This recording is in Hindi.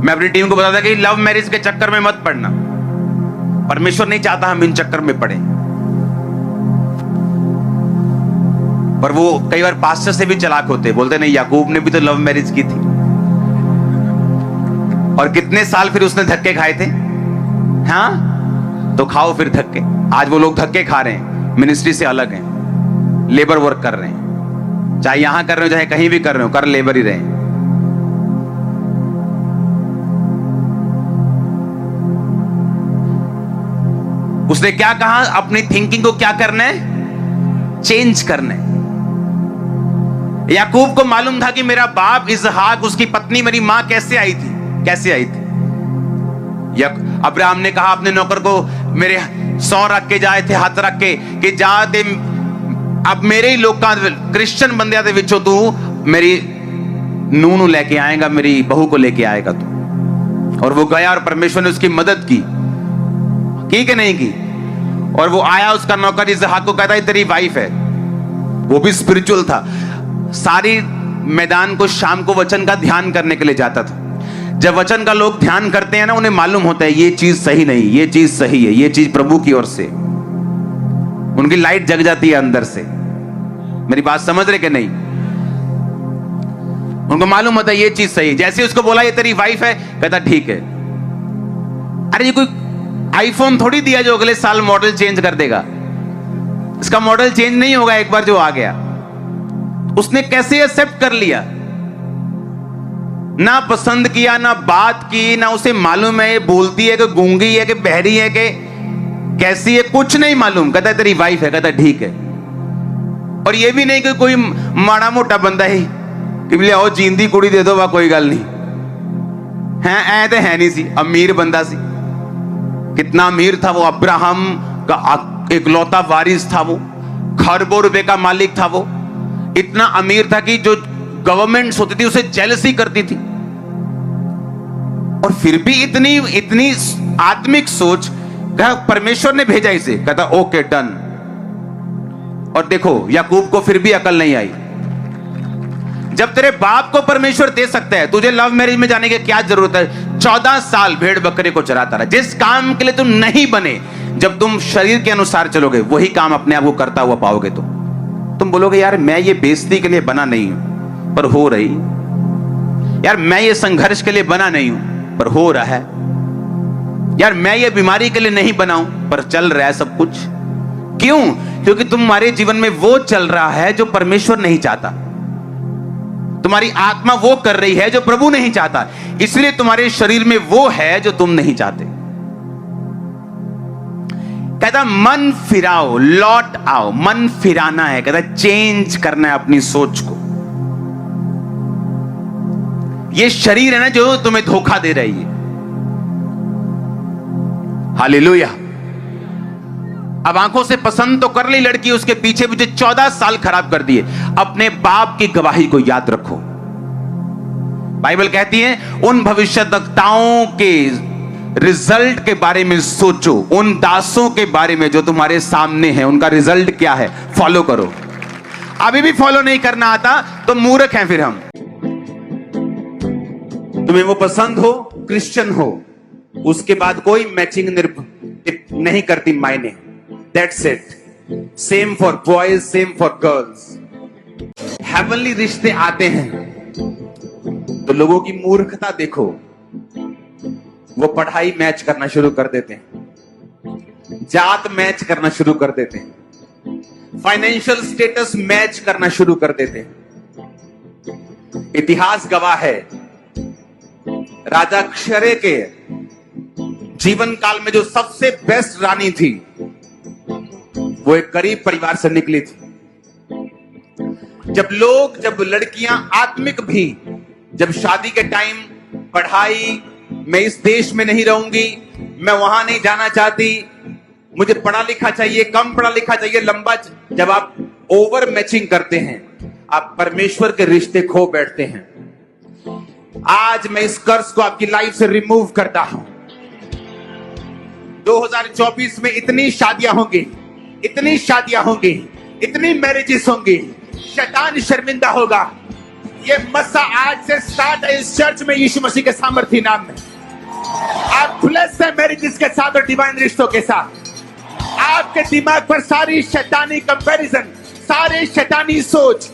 मैं अपनी टीम को बताता कि लव मैरिज के चक्कर में मत पड़ना, परमेश्वर नहीं चाहता हम इन चक्कर में पड़े। पर वो कई बार पास्टर से भी चालाक होते, बोलते नहीं याकूब ने भी तो लव मैरिज की थी, और कितने साल फिर उसने धक्के खाए थे। हाँ, तो खाओ फिर धक्के। आज वो लोग धक्के खा रहे हैं, मिनिस्ट्री से अलग हैं, लेबर वर्क कर रहे हैं, चाहे यहां कर रहे हो चाहे कहीं भी कर रहे हो, कर लेबर ही रहे हैं। उसने क्या कहा, अपनी थिंकिंग को क्या करना है, चेंज करना है। याकूब को मालूम था कि मेरा बाप इसहाक, उसकी पत्नी मेरी मां कैसे आई थी, कैसे आई थी। अब्राहम ने कहा अपने नौकर को, मेरे 100 रख के जाए थे, हाथ रख के कि जाते अब मेरे ही लोग का क्रिश्चियन बंदे दे विचों तू मेरी नूनू लेके आएगा, मेरी बहू को लेके आएगा तू। और वो गया और परमेश्वर ने उसकी मदद की कि नहीं की। और वो आया, उसका नौकर इसहाक को कहता है तेरी वाइफ है। वो भी स्पिरिचुअल था, सारी मैदान को शाम को वचन का ध्यान करने के लिए जाता था। जब वचन का लोग ध्यान करते हैं ना, उन्हें मालूम होता है ये चीज सही नहीं, ये चीज सही है, ये चीज प्रभु की ओर से। उनकी लाइट जग जाती है अंदर से। मेरी बात समझ रहे कि नहीं? उनको मालूम होता है ये चीज सही है। जैसे उसको बोला ये तेरी वाइफ है, कहता ठीक है। अरे ये कोई आईफोन थोड़ी दिया जो अगले साल मॉडल चेंज कर देगा। इसका मॉडल चेंज नहीं होगा एक बार जो आ गया। उसने कैसे एक्सेप्ट कर लिया, ना पसंद किया, ना बात की, ना उसे मालूम है ये बोलती है कि गूंगी है कि बहरी है कि कैसी है, कुछ नहीं मालूम। कहता है तेरी वाइफ है, कहता ठीक है। और ये भी नहीं कि कोई माड़ा मोटा बंदा है कि बोले आओ जींदी कुड़ी दे दो, वाह कोई गल नहीं है, ऐ तो है नहीं सी, अमीर बंदा सी। कितना अमीर था वो, अब्राहम का इकलौता वारिस था वो, खरबों रुपए का मालिक था वो। इतना अमीर था कि जो गवर्नमेंट होती थी उसे जेलसी करती थी। और फिर भी इतनी इतनी आत्मिक सोच, परमेश्वर ने भेजा इसे, कहता ओके डन। और देखो याकूब को फिर भी अकल नहीं आई। जब तेरे बाप को परमेश्वर दे सकता है, तुझे लव मैरिज में जाने की क्या जरूरत है? 14 साल भेड़ बकरे को चराता रहा। जिस काम के लिए तुम नहीं बने, जब तुम शरीर के अनुसार चलोगे, वही काम अपने आप को करता हुआ पाओगे। तुम बोलोगे यार मैं ये बेइज्जती के लिए बना नहीं हूं, पर हो रही। यार मैं ये संघर्ष के लिए बना नहीं हूं, पर हो रहा है। यार मैं ये बीमारी के लिए नहीं बना हूं, पर चल रहा है सब कुछ। क्यों? क्योंकि तुम्हारे जीवन में वो चल रहा है जो परमेश्वर नहीं चाहता। तुम्हारी आत्मा वो कर रही है जो प्रभु नहीं चाहता, इसलिए तुम्हारे शरीर में वो है जो तुम नहीं चाहते। कहता मन फिराओ, लौट आओ। मन फिराना है, कहता चेंज करना है अपनी सोच को। ये शरीर है ना जो तुम्हें धोखा दे रही है। हालेलुया। अब आंखों से पसंद तो कर ली लड़की, उसके पीछे पीछे 14 साल खराब कर दिए। अपने बाप की गवाही को याद रखो। बाइबल कहती है उन भविष्यद्वक्ताओं के रिजल्ट के बारे में सोचो, उन दासों के बारे में जो तुम्हारे सामने है, उनका रिजल्ट क्या है, फॉलो करो। अभी भी फॉलो नहीं करना आता तो मूर्ख हैं फिर हम। तुम्हें वो पसंद हो, क्रिश्चियन हो, उसके बाद कोई मैचिंग नहीं करती मायने। That's it. Same for boys, same for girls. Heavenly रिश्ते आते हैं तो लोगों की मूर्खता देखो, वो पढ़ाई मैच करना शुरू कर देते हैं, जात मैच करना शुरू कर देते हैं, फाइनेंशियल स्टेटस मैच करना शुरू कर देते हैं। इतिहास गवाह है, राजा क्षरे के जीवन काल में जो सबसे बेस्ट रानी थी, वो एक गरीब परिवार से निकली थी। जब लड़कियां आत्मिक भी, जब शादी के टाइम पढ़ाई, मैं इस देश में नहीं रहूंगी, मैं वहां नहीं जाना चाहती, मुझे पढ़ा लिखा चाहिए, कम पढ़ा लिखा चाहिए, लंबा, जब आप ओवर मैचिंग करते हैं, आप परमेश्वर के रिश्ते खो बैठते हैं। आज मैं इस कर्ज को आपकी लाइफ से रिमूव करता हूं। 2024 में इतनी शादियां होंगी, इतनी शादियां होंगी, इतनी मैरिजेस होंगी, शैतान शर्मिंदा होगा। ये मसा आज से स्टार्ट है इस चर्च में यीशु मसीह के सामर्थ्य नाम में। आप ब्लेस्ड है मैरिजेस के साथ और डिवाइन रिश्तों के साथ। आपके दिमाग पर सारी शैतानी कंपैरिजन, सारे शैतानी सोच,